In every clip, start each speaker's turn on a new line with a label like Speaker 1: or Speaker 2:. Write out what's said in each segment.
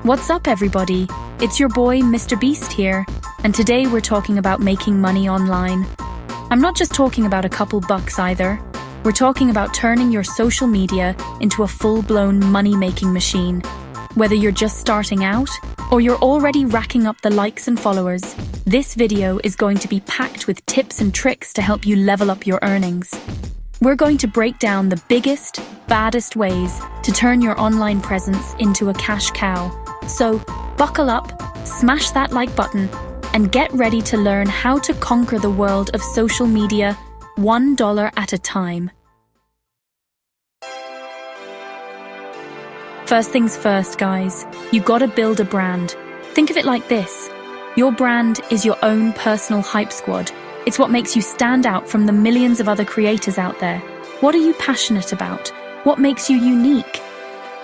Speaker 1: What's up, everybody? It's your boy, Mr. Beast here, and today we're talking about making money online. I'm not just talking about a couple bucks either. We're talking about turning your social media into a full-blown money-making machine. Whether you're just starting out, or you're already racking up the likes and followers, this video is going to be packed with tips and tricks to help you level up your earnings. We're going to break down the biggest, baddest ways to turn your online presence into a cash cow. So, buckle up, smash that like button, and get ready to learn how to conquer the world of social media $1 at a time. First things first, guys, you gotta build a brand. Think of it like this. Your brand is your own personal hype squad. It's what makes you stand out from the millions of other creators out there. What are you passionate about? What makes you unique?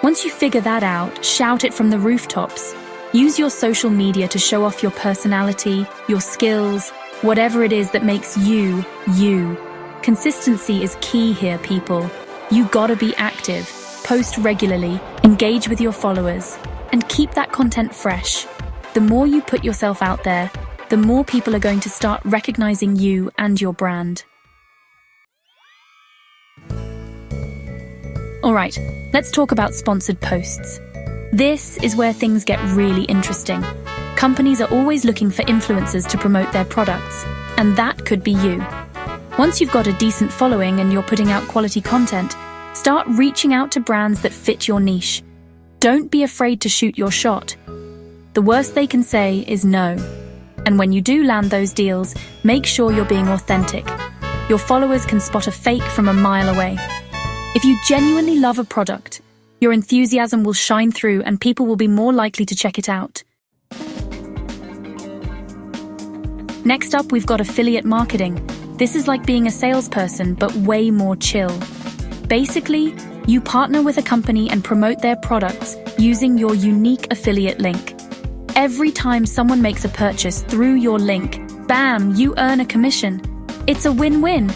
Speaker 1: Once you figure that out, shout it from the rooftops. Use your social media to show off your personality, your skills, whatever it is that makes you, you. Consistency is key here, people. You gotta be active, post regularly, engage with your followers, and keep that content fresh. The more you put yourself out there, the more people are going to start recognizing you and your brand. All right, let's talk about sponsored posts. This is where things get really interesting. Companies are always looking for influencers to promote their products, and that could be you. Once you've got a decent following and you're putting out quality content, start reaching out to brands that fit your niche. Don't be afraid to shoot your shot. The worst they can say is no. And when you do land those deals, make sure you're being authentic. Your followers can spot a fake from a mile away. If you genuinely love a product, your enthusiasm will shine through and people will be more likely to check it out. Next up, we've got affiliate marketing. This is like being a salesperson, but way more chill. Basically, you partner with a company and promote their products using your unique affiliate link. Every time someone makes a purchase through your link, bam, you earn a commission. It's a win-win.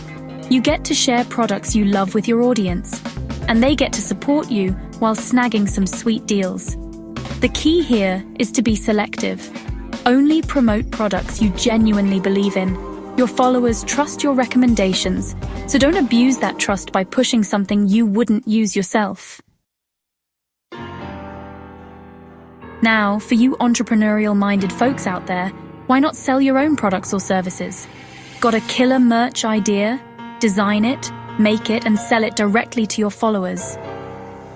Speaker 1: You get to share products you love with your audience, and they get to support you while snagging some sweet deals. The key here is to be selective. Only promote products you genuinely believe in. Your followers trust your recommendations, so don't abuse that trust by pushing something you wouldn't use yourself. Now, for you entrepreneurial-minded folks out there, why not sell your own products or services? Got a killer merch idea? Design it, make it, and sell it directly to your followers.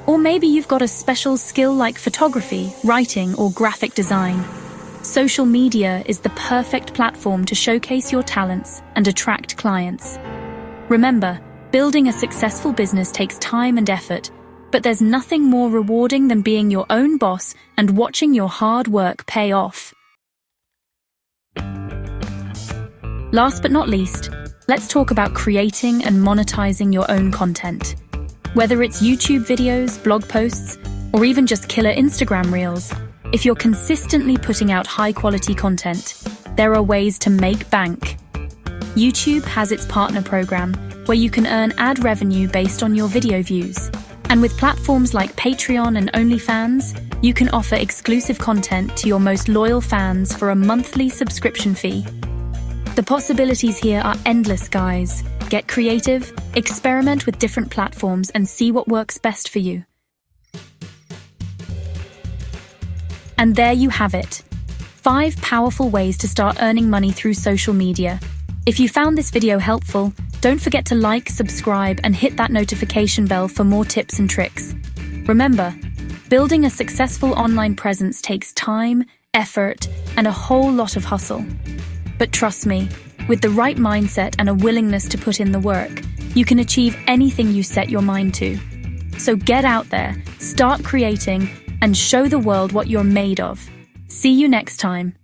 Speaker 1: Or maybe you've got a special skill like photography, writing, or graphic design. Social media is the perfect platform to showcase your talents and attract clients. Remember, building a successful business takes time and effort, but there's nothing more rewarding than being your own boss and watching your hard work pay off. Last but not least, let's talk about creating and monetizing your own content. Whether it's YouTube videos, blog posts, or even just killer Instagram reels, if you're consistently putting out high-quality content, there are ways to make bank. YouTube has its partner program, where you can earn ad revenue based on your video views. And with platforms like Patreon and OnlyFans, you can offer exclusive content to your most loyal fans for a monthly subscription fee. The possibilities here are endless, guys. Get creative, experiment with different platforms, and see what works best for you. And there you have it. 5 powerful ways to start earning money through social media. If you found this video helpful, don't forget to like, subscribe, and hit that notification bell for more tips and tricks. Remember, building a successful online presence takes time, effort, and a whole lot of hustle. But trust me, with the right mindset and a willingness to put in the work, you can achieve anything you set your mind to. So get out there, start creating, and show the world what you're made of. See you next time.